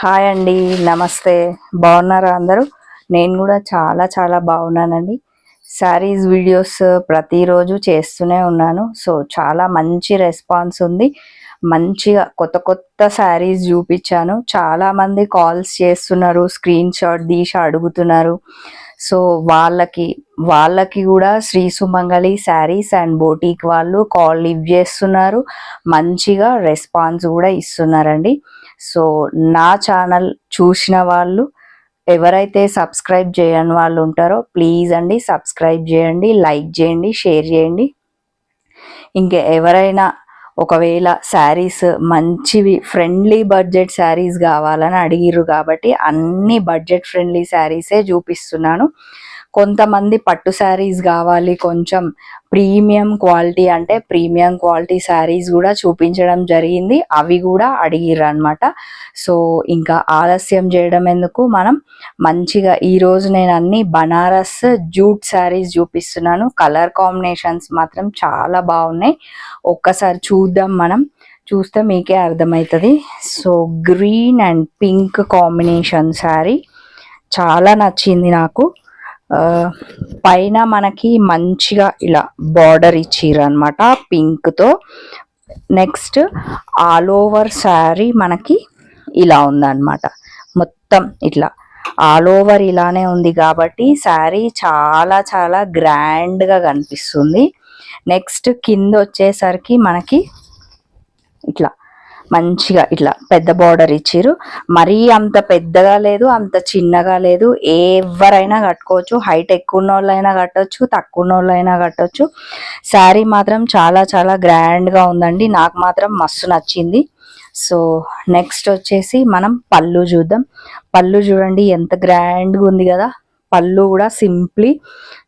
Hi అండి, నమస్తే. బాగున్నారా అందరూ? నేను కూడా చాలా చాలా బాగున్నానండి. శారీస్ వీడియోస్ ప్రతిరోజు చేస్తూనే ఉన్నాను. సో చాలా మంచి రెస్పాన్స్ ఉంది. మంచిగా కొత్త కొత్త శారీస్ చూపించాను. చాలామంది కాల్స్ చేస్తున్నారు, స్క్రీన్ షాట్ తీసి అడుగుతున్నారు. సో వాళ్ళకి కూడా శ్రీ సుమంగళి శారీస్ అండ్ బోటిక్ వాళ్ళు కాల్ లిఫ్ట్ చేస్తున్నారు. మంచిగా రెస్పాన్స్ కూడా ఇస్తున్నారండి. సో నా ఛానల్ చూసిన వాళ్ళు ఎవరైతే సబ్స్క్రైబ్ చేయని వాళ్ళు ఉంటారో ప్లీజ్ అండి సబ్స్క్రైబ్ చేయండి, లైక్ చేయండి, షేర్ చేయండి. ఇంకా ఎవరైనా ఒకవేళ శారీస్ మంచివి ఫ్రెండ్లీ బడ్జెట్ శారీస్ కావాలని అడిగిర్రు కాబట్టి అన్ని బడ్జెట్ ఫ్రెండ్లీ శారీసే చూపిస్తున్నాను. కొంతమంది పట్టు శారీస్ కావాలి, కొంచెం ప్రీమియం క్వాలిటీ అంటే ప్రీమియం క్వాలిటీ శారీస్ కూడా చూపించడం జరిగింది. అవి కూడా అడిగిర్రు అనమాట. సో ఇంకా ఆలస్యం చేయడం ఎందుకు, మనం మంచిగా ఈరోజు నేను అన్ని బనారస్ జూట్ శారీస్ చూపిస్తున్నాను. కలర్ కాంబినేషన్స్ మాత్రం చాలా బాగున్నాయి. ఒక్కసారి చూద్దాం, మనం చూస్తే మీకే అర్థమవుతుంది. So green and pink combination sari చాలా నచ్చింది నాకు. పైన మనకి మంచిగా ఇలా బార్డర్ ఇచ్చిర్రు అనమాట పింక్తో. నెక్స్ట్ ఆల్ ఓవర్ శారీ మనకి ఇలా ఉందన్నమాట. మొత్తం ఇట్లా ఆల్ ఓవర్ ఇలానే ఉంది కాబట్టి శారీ చాలా చాలా గ్రాండ్గా కనిపిస్తుంది. నెక్స్ట్ కింద వచ్చేసరికి మనకి ఇట్లా మంచిగా ఇట్లా పెద్ద బార్డర్ ఇచ్చిర్రు. మరీ అంత పెద్దగా లేదు, అంత చిన్నగా లేదు. ఎవరైనా కట్టుకోవచ్చు. హైట్ ఎక్కువ ఉన్న వాళ్ళైనా కట్టవచ్చు, తక్కువ ఉన్న వాళ్ళైనా కట్టవచ్చు. శారీ మాత్రం చాలా చాలా గ్రాండ్గా ఉందండి. నాకు మాత్రం మస్తు నచ్చింది. సో నెక్స్ట్ వచ్చేసి మనం పళ్ళు చూద్దాం. పళ్ళు చూడండి ఎంత గ్రాండ్గా ఉంది కదా. పళ్ళు కూడా సింప్లీ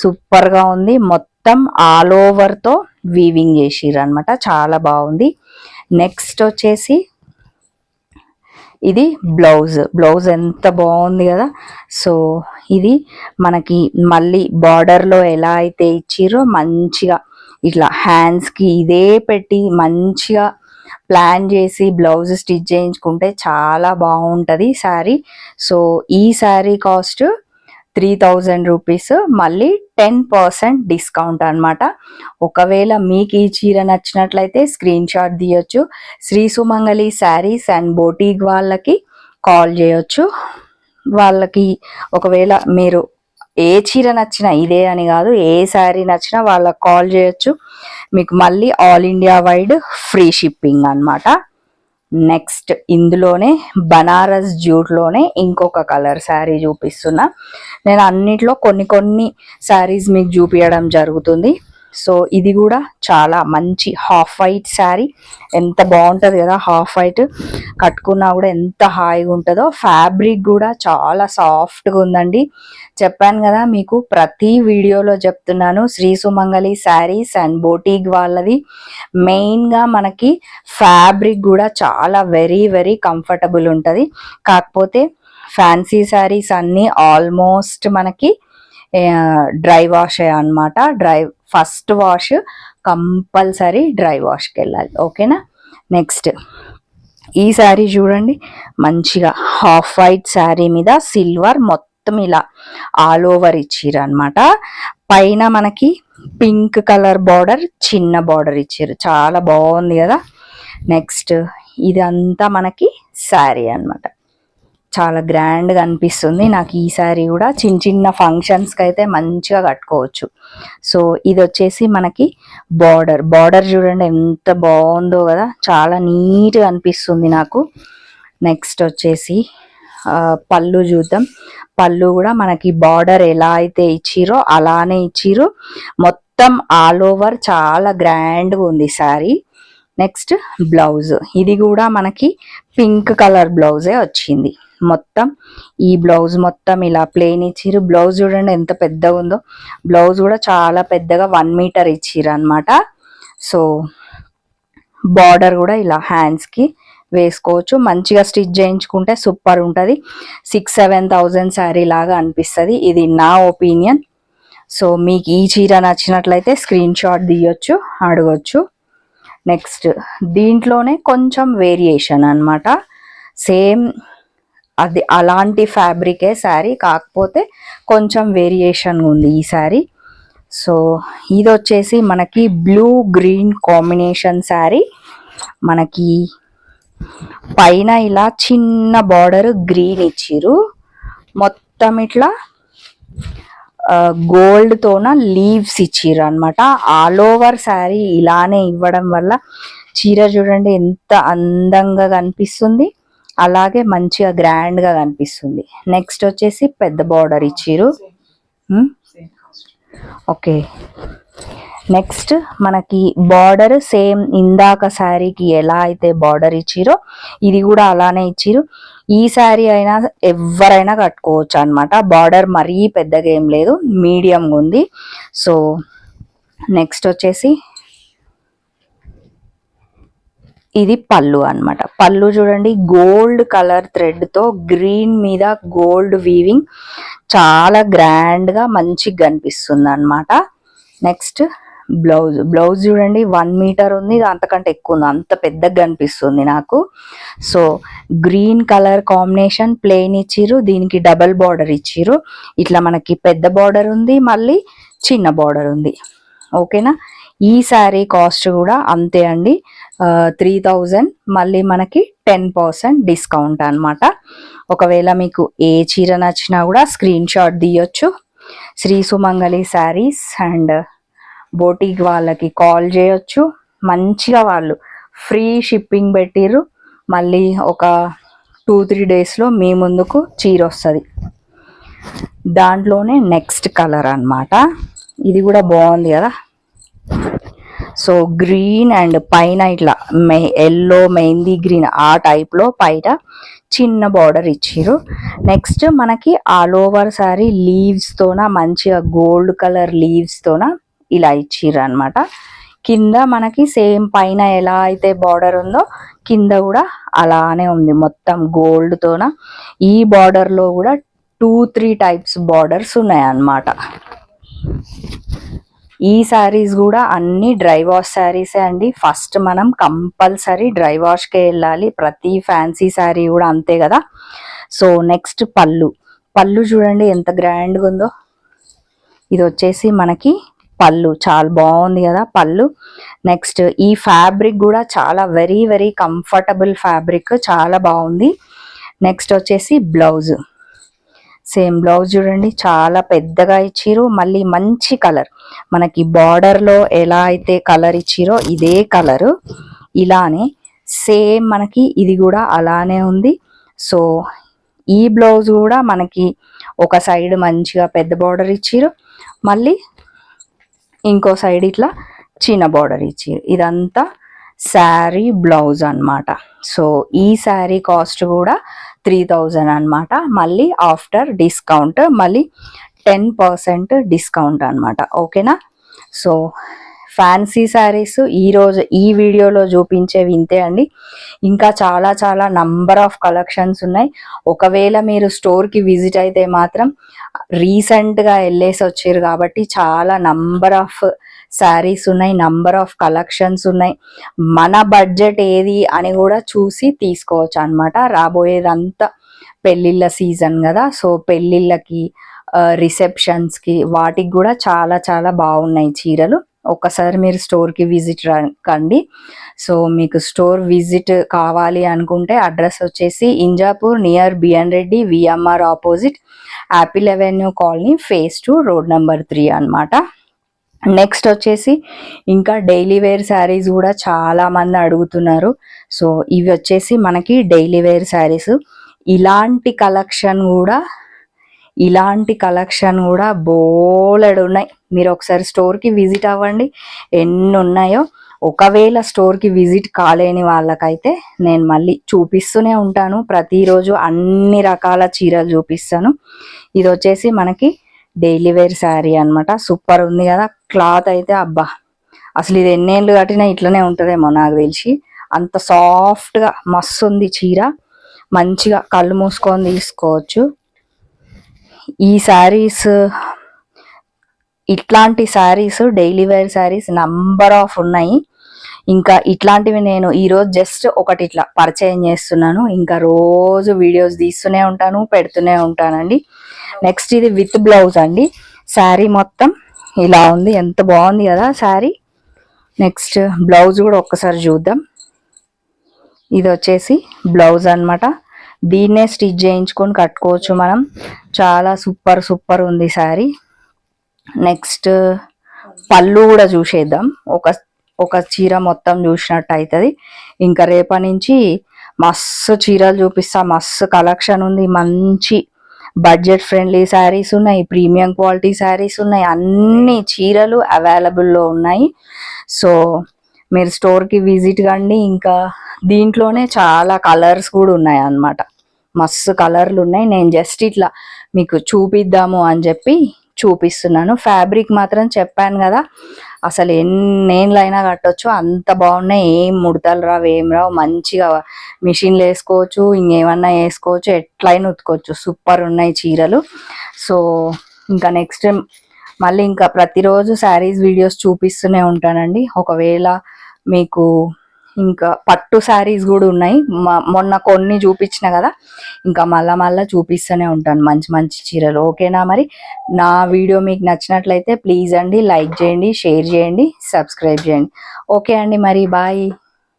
సూపర్గా ఉంది. మొత్తం ఆల్ ఓవర్తో వీవింగ్ చేసిర్రు అనమాట, చాలా బాగుంది. నెక్స్ట్ వచ్చేసి ఇది బ్లౌజ్ ఎంత బాగుంది కదా. సో ఇది మనకి మళ్ళీ బార్డర్లో ఎలా అయితే ఇచ్చిరో మంచిగా ఇట్లా హ్యాండ్స్కి ఇదే పెట్టి మంచిగా ప్లాన్ చేసి బ్లౌజ్ స్టిచ్ చేయించుకుంటే చాలా బాగుంటుంది శారీ. సో ఈ శారీ కాస్ట్ 3000 రూపీస్, మళ్ళీ 10% డిస్కౌంట్ అనమాట. ఒకవేళ మీకు ఈ చీర నచ్చినట్లయితే స్క్రీన్ షాట్ తీయొచ్చు. శ్రీ సుమంగళి శారీస్ అండ్ బోటిక్ వాళ్ళకి కాల్ చేయొచ్చు. వాళ్ళకి ఒకవేళ మీరు ఏ చీర నచ్చినా, ఇదే అని కాదు, ఏ శారీ నచ్చినా వాళ్ళకి కాల్ చేయొచ్చు. మీకు మళ్ళీ all India wide free shipping అనమాట. నెక్స్ట్ ఇందులోనే బనారస్ జూట్లోనే ఇంకొక కలర్ శారీ చూపిస్తున్నా. నేను అన్నిట్లో కొన్ని కొన్ని శారీస్ మీకు చూపించడం జరుగుతుంది. సో ఇది కూడా చాలా మంచి హాఫ్ వైట్ శారీ. ఎంత బాగుంటుంది కదా, హాఫ్ వైట్ కట్టుకున్నా కూడా ఎంత హాయిగా ఉంటుందో. ఫ్యాబ్రిక్ కూడా చాలా సాఫ్ట్గా ఉందండి. చెప్పాను కదా మీకు, ప్రతి వీడియోలో చెప్తున్నాను, శ్రీ సుమంగళి శారీస్ అండ్ బోటిక్ వాళ్ళది మెయిన్గా మనకి ఫ్యాబ్రిక్ కూడా చాలా వెరీ వెరీ కంఫర్టబుల్ ఉంటుంది. కాకపోతే ఫ్యాన్సీ శారీస్ అన్నీ ఆల్మోస్ట్ మనకి డ్రై వాష్ అన్నమాట. ఫస్ట్ వాష్ కంపల్సరీ డ్రై వాష్కి వెళ్ళాలి, ఓకేనా. నెక్స్ట్ ఈ శారీ చూడండి, మంచిగా హాఫ్ వైట్ శారీ మీద సిల్వర్ మొత్తం ఇలా ఆల్ ఓవర్ ఇచ్చిర్రు అనమాట. పైన మనకి పింక్ కలర్ బార్డర్, చిన్న బార్డర్ ఇచ్చారు, చాలా బాగుంది కదా. నెక్స్ట్ ఇదంతా మనకి శారీ అనమాట, చాలా గ్రాండ్గా అనిపిస్తుంది నాకు. ఈ శారీ కూడా చిన్న చిన్న ఫంక్షన్స్కి అయితే మంచిగా కట్టుకోవచ్చు. సో ఇది వచ్చేసి మనకి బార్డర్ చూడండి ఎంత బాగుందో కదా, చాలా నీట్గా అనిపిస్తుంది నాకు. నెక్స్ట్ వచ్చేసి పళ్ళు చూద్దాం. పళ్ళు కూడా మనకి బార్డర్ ఎలా అయితే ఇచ్చిరో అలానే ఇచ్చిరు. మొత్తం ఆల్ ఓవర్ చాలా గ్రాండ్గా ఉంది శారీ. నెక్స్ట్ బ్లౌజ్, ఇది కూడా మనకి పింక్ కలర్ బ్లౌజే వచ్చింది. మొత్తం ఈ బ్లౌజ్ మొత్తం ఇలా ప్లెయిన్ ఇచ్చిరు. బ్లౌజ్ చూడండి ఎంత పెద్దగా ఉందో. బ్లౌజ్ కూడా చాలా పెద్దగా 1 మీటర్ ఇచ్చిరు అనమాట. సో బార్డర్ కూడా ఇలా హ్యాండ్స్కి వేసుకోవచ్చు. మంచిగా స్టిచ్ చేయించుకుంటే సూపర్ ఉంటుంది. 6,000-7,000 శారీ లాగా అనిపిస్తుంది, ఇది నా ఒపీనియన్. సో మీకు ఈ చీర నచ్చినట్లయితే స్క్రీన్ షాట్ తీయొచ్చు, అడగొచ్చు. నెక్స్ట్ దీంట్లోనే కొంచెం వేరియేషన్ అనమాట. సేమ్ అది అలాంటి ఫ్యాబ్రికే శారీ, కాకపోతే కొంచెం వేరియేషన్ ఉంది ఈ శారీ. సో ఇది వచ్చేసి మనకి బ్లూ గ్రీన్ కాంబినేషన్ శారీ. మనకి పైన ఇలా చిన్న బార్డర్ గ్రీన్ ఇచ్చిరు, మొత్తం ఇట్లా గోల్డ్ తోన లీవ్స్ ఇచ్చిర్రు అనమాట. ఆల్ ఓవర్ శారీ ఇలానే ఇవ్వడం వల్ల చీర చూడండి ఎంత అందంగా కనిపిస్తుంది, అలాగే మంచిగా గ్రాండ్ గా కనిపిస్తుంది. నెక్స్ట్ వచ్చేసి పెద్ద బార్డర్ ఇచ్చిర్రు. ఓకే, నెక్స్ట్ మనకి బార్డర్ సేమ్ ఇందాక శారీకి ఎలా అయితే బార్డర్ ఇచ్చిరో ఇది కూడా అలానే ఇచ్చిరు. ఈ శారీ అయినా ఎవరైనా కట్టుకోవచ్చు అనమాట. బార్డర్ మరీ పెద్దగా ఏం లేదు, మీడియంగా ఉంది. సో నెక్స్ట్ వచ్చేసి ఇది పళ్ళు అన్నమాట. పళ్ళు చూడండి గోల్డ్ కలర్ థ్రెడ్ తో గ్రీన్ మీద గోల్డ్ వీవింగ్, చాలా గ్రాండ్ గా మంచిగా కనిపిస్తుంది అన్నమాట. Next blouse. బ్లౌజ్ చూడండి 1 మీటర్ ఉంది, అంతకంటే ఎక్కువ ఉంది, అంత పెద్దగా కనిపిస్తుంది నాకు. So green colour combination plain ఇచ్చిర్రు, దీనికి డబల్ బార్డర్ ఇచ్చిర్రు. ఇట్లా మనకి పెద్ద బార్డర్ ఉంది, మళ్ళీ చిన్న బార్డర్ ఉంది. ఓకేనా. ఈ శారీ కాస్ట్ కూడా అంతే అండి, 3000. మళ్ళీ మనకి 10% డిస్కౌంట్ అనమాట. ఒకవేళ మీకు ఏ చీర నచ్చినా కూడా స్క్రీన్ షాట్ తీయొచ్చు. శ్రీ సుమంగళి శారీస్ అండ్ బోటిక్ వాళ్ళకి కాల్ చేయొచ్చు. మంచిగా వాళ్ళు ఫ్రీ షిప్పింగ్ పెట్టిర్రు. మళ్ళీ ఒక 2-3 డేస్లో మీ ముందుకు చీర వస్తుంది. దాంట్లోనే నెక్స్ట్ కలర్ అన్నమాట. ఇది కూడా బాగుంది కదా. సో గ్రీన్ అండ్ పైన ఇట్లా ఎల్లో మెహందీ గ్రీన్ ఆ టైప్లో పైన చిన్న బార్డర్ ఇచ్చిర్రు. నెక్స్ట్ మనకి ఆల్ ఓవర్ శారీ లీవ్స్ తోన మంచిగా గోల్డ్ కలర్ లీవ్స్ తోన ఇలా ఇచ్చిర్రు అనమాట. కింద మనకి సేమ్ పైన ఎలా అయితే బార్డర్ ఉందో కింద కూడా అలానే ఉంది, మొత్తం గోల్డ్ తోన. ఈ బార్డర్ లో కూడా 2-3 టైప్స్ బార్డర్స్ ఉన్నాయన్నమాట. ఈ శారీస్ కూడా అన్ని డ్రై వాష్ శారీసే అండి. ఫస్ట్ మనం కంపల్సరీ డ్రై వాష్కే వెళ్ళాలి, ప్రతి ఫ్యాన్సీ శారీ కూడా అంతే కదా. సో నెక్స్ట్ పళ్ళు. పళ్ళు చూడండి ఎంత గ్రాండ్గా ఉందో. ఇది వచ్చేసి మనకి పళ్ళు, చాలా బాగుంది కదా పళ్ళు. నెక్స్ట్ ఈ ఫ్యాబ్రిక్ కూడా చాలా వెరీ వెరీ కంఫర్టబుల్ ఫ్యాబ్రిక్, చాలా బాగుంది. నెక్స్ట్ వచ్చేసి బ్లౌజ్. సేమ్ బ్లౌజ్ చూడండి చాలా పెద్దగా ఇచ్చిర్రు, మళ్ళీ మంచి కలర్, మనకి బార్డర్ లో ఎలా అయితే కలర్ ఇచ్చిరో ఇదే కలరు ఇలానే సేమ్ మనకి ఇది కూడా అలానే ఉంది. సో ఈ బ్లౌజ్ కూడా మనకి ఒక సైడ్ మంచిగా పెద్ద బార్డర్ ఇచ్చిర్రు, మళ్ళీ ఇంకో సైడ్ ఇట్లా చిన్న బార్డర్ ఇచ్చిర్రు. ఇదంతా శారీ బ్లౌజ్ అన్నమాట. సో ఈ శారీ కాస్ట్ కూడా 3000 అన్నమాట. మళ్ళీ ఆఫ్టర్ డిస్కౌంట్ మళ్ళీ 10% డిస్కౌంట్ అన్నమాట. ఓకేనా. సో ఫ్యాన్సీ శారీస్ ఈరోజు ఈ వీడియోలో చూపించేవి ఇంతే అండి. ఇంకా చాలా చాలా నంబర్ ఆఫ్ కలెక్షన్స్ ఉన్నాయి. ఒకవేళ మీరు స్టోర్కి విజిట్ అయితే మాత్రం రీసెంట్గా వెళ్ళేసి వచ్చారు కాబట్టి చాలా నంబర్ ఆఫ్ శారీస్ ఉన్నాయి, నంబర్ ఆఫ్ కలెక్షన్స్ ఉన్నాయి. మన బడ్జెట్ ఏది అని కూడా చూసి తీసుకోవచ్చు అనమాట. రాబోయేదంతా పెళ్ళిళ్ళ సీజన్ కదా. సో పెళ్ళిళ్ళకి రిసెప్షన్స్కి వాటికి కూడా చాలా చాలా బాగున్నాయి చీరలు. ఒక్కసారి మీరు స్టోర్కి విజిట్ కండి. సో మీకు స్టోర్ విజిట్ కావాలి అనుకుంటే అడ్రస్ వచ్చేసి Injapur near BN Reddy VMR opposite apple avenue colony phase 2 road number 3 అనమాట. నెక్స్ట్ వచ్చేసి ఇంకా డైలీ వేర్ శారీస్ కూడా చాలా మంది అడుగుతున్నారు. సో ఇవి వచ్చేసి మనకి డైలీ వేర్ శారీస్. ఇలాంటి కలెక్షన్ కూడా బోలెడు ఉన్నాయి. మీరు ఒకసారి స్టోర్కి విజిట్ అవ్వండి ఎన్ని ఉన్నాయో. ఒకవేళ స్టోర్కి విజిట్ కాలేని వాళ్ళకైతే నేను మళ్ళీ చూపిస్తూనే ఉంటాను, ప్రతిరోజు అన్ని రకాల చీరలు చూపిస్తాను. ఇది వచ్చేసి మనకి డైలీ వేర్ శారీ అనమాట. సూపర్ ఉంది కదా. క్లాత్ అయితే అబ్బా, అసలు ఇది ఎన్నేళ్ళు కట్టినా ఇట్లనే ఉంటుందేమో నాకు తెలిసి, అంత సాఫ్ట్గా మస్తు ఉంది చీర. మంచిగా కళ్ళు మూసుకొని తీసుకోవచ్చు. ఈ శారీస్, ఇట్లాంటి saris daily wear saris number of ఉన్నాయి. ఇంకా ఇట్లాంటివి నేను ఈరోజు జస్ట్ ఒకటి ఇట్లా పరిచయం చేస్తున్నాను. ఇంకా రోజు వీడియోస్ తీస్తూనే ఉంటాను, పెడుతూనే ఉంటానండి. నెక్స్ట్ ఇది విత్ బ్లౌజ్ అండి. శారీ మొత్తం ఇలా ఉంది, ఎంత బాగుంది కదా శారీ. నెక్స్ట్ బ్లౌజ్ కూడా ఒక్కసారి చూద్దాం. ఇది వచ్చేసి బ్లౌజ్ అన్నమాట. దీన్నే స్టిచ్ చేయించుకొని కట్టుకోవచ్చు మనం. చాలా సూపర్ సూపర్ ఉంది శారీ. నెక్స్ట్ పళ్ళు కూడా చూసేద్దాం. ఒక చీర మొత్తం చూసినట్టు అవుతుంది. ఇంకా రేపటి నుంచి మస్తు చీరలు చూపిస్తా. మస్తు కలెక్షన్ ఉంది. మంచి బడ్జెట్ ఫ్రెండ్లీ శారీస్ ఉన్నాయి, ప్రీమియం క్వాలిటీ శారీస్ ఉన్నాయి, అన్ని చీరలు అవైలబుల్లో ఉన్నాయి. సో మీరు స్టోర్కి విజిట్ కండి. ఇంకా దీంట్లోనే చాలా కలర్స్ కూడా ఉన్నాయి అన్నమాట. మస్తు కలర్లు ఉన్నాయి. నేను జస్ట్ ఇట్లా మీకు చూపిద్దాము అని చెప్పి చూపిస్తున్నాను. ఫ్యాబ్రిక్ మాత్రం చెప్పాను కదా, అసలు ఎన్నేళ్ళైనా కట్టొచ్చు, అంత బాగున్నాయి. ఏం ముడతలు రావు, ఏం రావు. మంచిగా మిషన్లు వేసుకోవచ్చు, ఇంకేమన్నా వేసుకోవచ్చు, ఎట్లయినా ఉతుకోవచ్చు. సూపర్ ఉన్నాయి చీరలు. సో ఇంకా నెక్స్ట్ మళ్ళీ ఇంకా ప్రతిరోజు శారీస్ వీడియోస్ చూపిస్తూనే ఉంటానండి. ఒకవేళ మీకు ఇంకా పట్టు శారీస్ కూడా ఉన్నాయి. మొన్న కొన్ని చూపించిన కదా, ఇంకా మళ్ళా చూపిస్తూనే ఉంటాను మంచి మంచి చీరలు. ఓకేనా? మరి నా వీడియో మీకు నచ్చినట్లయితే ప్లీజ్ అండి లైక్ చేయండి, షేర్ చేయండి, సబ్స్క్రైబ్ చేయండి. ఓకే అండి, మరి బాయ్.